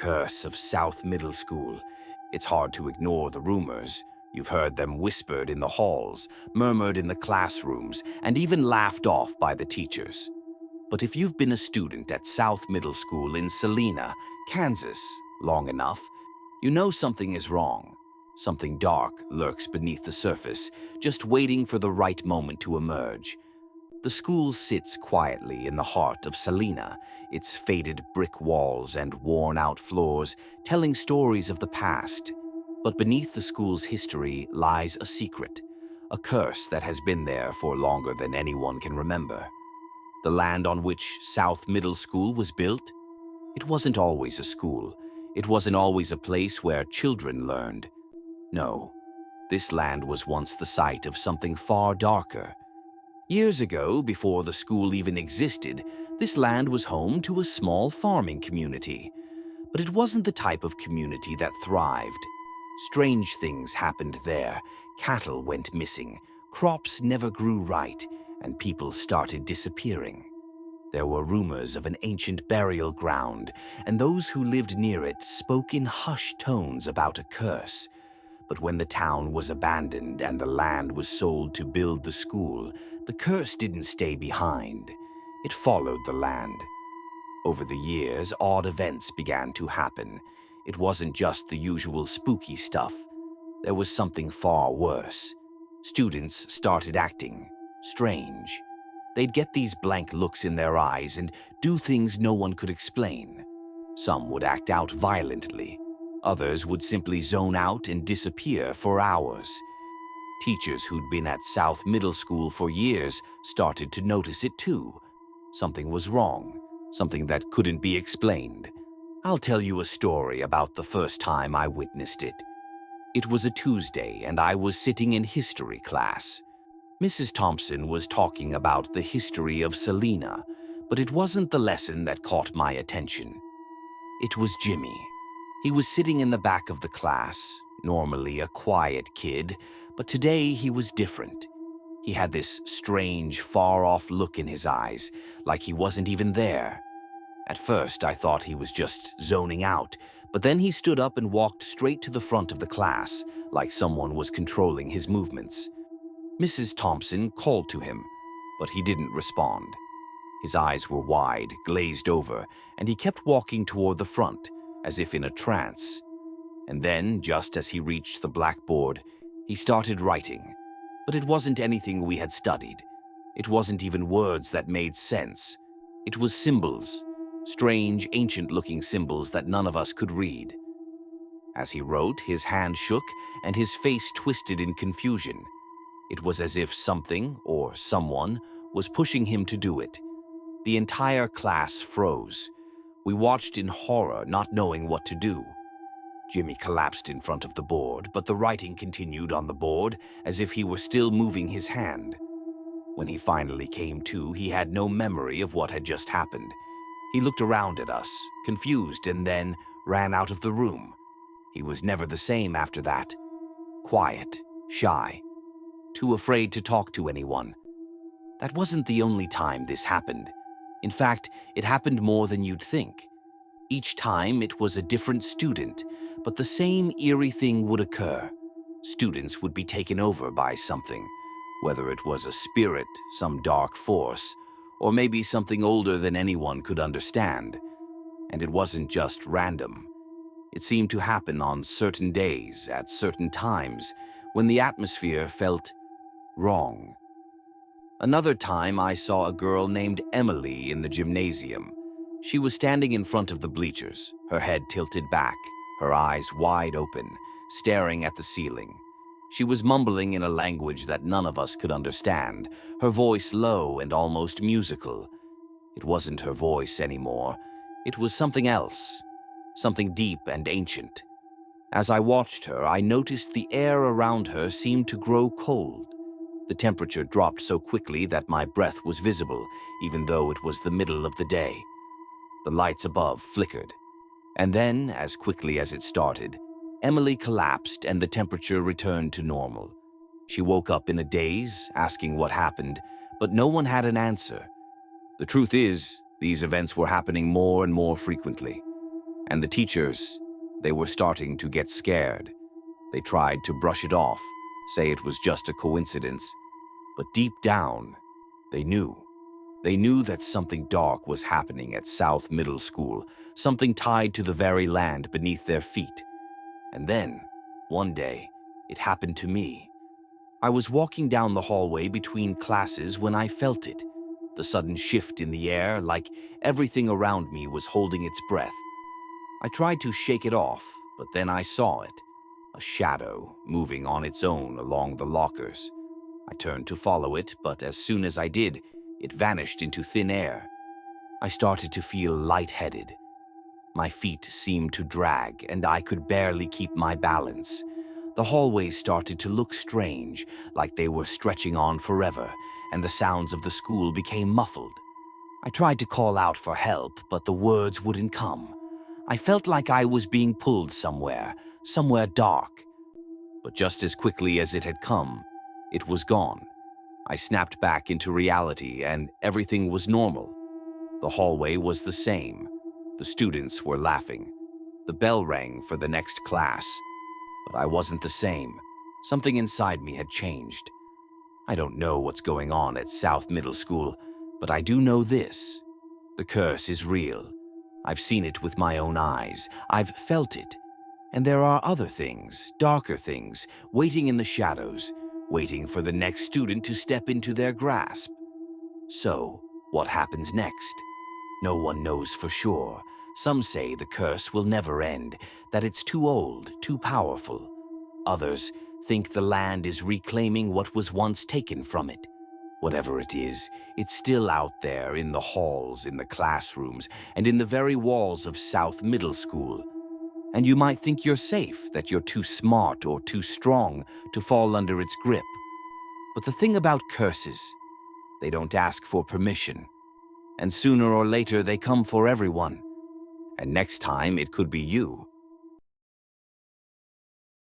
curse of South Middle School. It's hard to ignore the rumors. You've heard them whispered in the halls, murmured in the classrooms, and even laughed off by the teachers. But if you've been a student at South Middle School in Salina, Kansas, long enough, you know something is wrong. Something dark lurks beneath the surface, just waiting for the right moment to emerge. The school sits quietly in the heart of Salina, its faded brick walls and worn-out floors telling stories of the past. But beneath the school's history lies a secret, a curse that has been there for longer than anyone can remember. The land on which South Middle School was built? It wasn't always a school. It wasn't always a place where children learned. No, this land was once the site of something far darker. Years ago, before the school even existed, this land was home to a small farming community. But it wasn't the type of community that thrived. Strange things happened there. Cattle went missing, crops never grew right, and people started disappearing. There were rumors of an ancient burial ground, and those who lived near it spoke in hushed tones about a curse. But when the town was abandoned and the land was sold to build the school, the curse didn't stay behind. It followed the land. Over the years, odd events began to happen. It wasn't just the usual spooky stuff. There was something far worse. Students started acting strange. They'd get these blank looks in their eyes and do things no one could explain. Some would act out violently. Others would simply zone out and disappear for hours. Teachers who'd been at South Middle School for years started to notice it too. Something was wrong, something that couldn't be explained. I'll tell you a story about the first time I witnessed it. It was a Tuesday and I was sitting in history class. Mrs. Thompson was talking about the history of Salina, but it wasn't the lesson that caught my attention. It was Jimmy. He was sitting in the back of the class, normally a quiet kid, but today he was different. He had this strange, far-off look in his eyes, like he wasn't even there. At first, I thought he was just zoning out, but then he stood up and walked straight to the front of the class, like someone was controlling his movements. Mrs. Thompson called to him, but he didn't respond. His eyes were wide, glazed over, and he kept walking toward the front, as if in a trance. And then, just as he reached the blackboard, he started writing. But it wasn't anything we had studied. It wasn't even words that made sense. It was symbols, strange, ancient-looking symbols that none of us could read. As he wrote, his hand shook and his face twisted in confusion. It was as if something, or someone, was pushing him to do it. The entire class froze. We watched in horror, not knowing what to do. Jimmy collapsed in front of the board, but the writing continued on the board as if he were still moving his hand. When he finally came to, he had no memory of what had just happened. He looked around at us, confused, and then ran out of the room. He was never the same after that. Quiet, shy, too afraid to talk to anyone. That wasn't the only time this happened. In fact, it happened more than you'd think. Each time it was a different student, but the same eerie thing would occur. Students would be taken over by something, whether it was a spirit, some dark force, or maybe something older than anyone could understand. And it wasn't just random. It seemed to happen on certain days, at certain times, when the atmosphere felt wrong. Another time I saw a girl named Emily in the gymnasium. She was standing in front of the bleachers, her head tilted back, her eyes wide open, staring at the ceiling. She was mumbling in a language that none of us could understand, her voice low and almost musical. It wasn't her voice anymore. It was something else, something deep and ancient. As I watched her, I noticed the air around her seemed to grow cold. The temperature dropped so quickly that my breath was visible, even though it was the middle of the day. The lights above flickered. And then, as quickly as it started, Emily collapsed and the temperature returned to normal. She woke up in a daze, asking what happened, but no one had an answer. The truth is, these events were happening more and more frequently. And the teachers, they were starting to get scared. They tried to brush it off, say it was just a coincidence. But deep down, they knew. They knew that something dark was happening at South Middle School, something tied to the very land beneath their feet. And then, one day, it happened to me. I was walking down the hallway between classes when I felt it. The sudden shift in the air, like everything around me was holding its breath. I tried to shake it off, but then I saw it. A shadow moving on its own along the lockers. I turned to follow it, but as soon as I did, it vanished into thin air. I started to feel lightheaded. My feet seemed to drag, and I could barely keep my balance. The hallways started to look strange, like they were stretching on forever, and the sounds of the school became muffled. I tried to call out for help, but the words wouldn't come. I felt like I was being pulled somewhere dark. But just as quickly as it had come, it was gone. I snapped back into reality, and everything was normal. The hallway was the same. The students were laughing. The bell rang for the next class. But I wasn't the same. Something inside me had changed. I don't know what's going on at South Middle School, but I do know this. The curse is real. I've seen it with my own eyes. I've felt it. And there are other things, darker things, waiting in the shadows, waiting for the next student to step into their grasp. So, what happens next? No one knows for sure. Some say the curse will never end, that it's too old, too powerful. Others think the land is reclaiming what was once taken from it. Whatever it is, it's still out there in the halls, in the classrooms, and in the very walls of South Middle School. And you might think you're safe, that you're too smart or too strong to fall under its grip. But the thing about curses, they don't ask for permission. And sooner or later they come for everyone. And next time it could be you.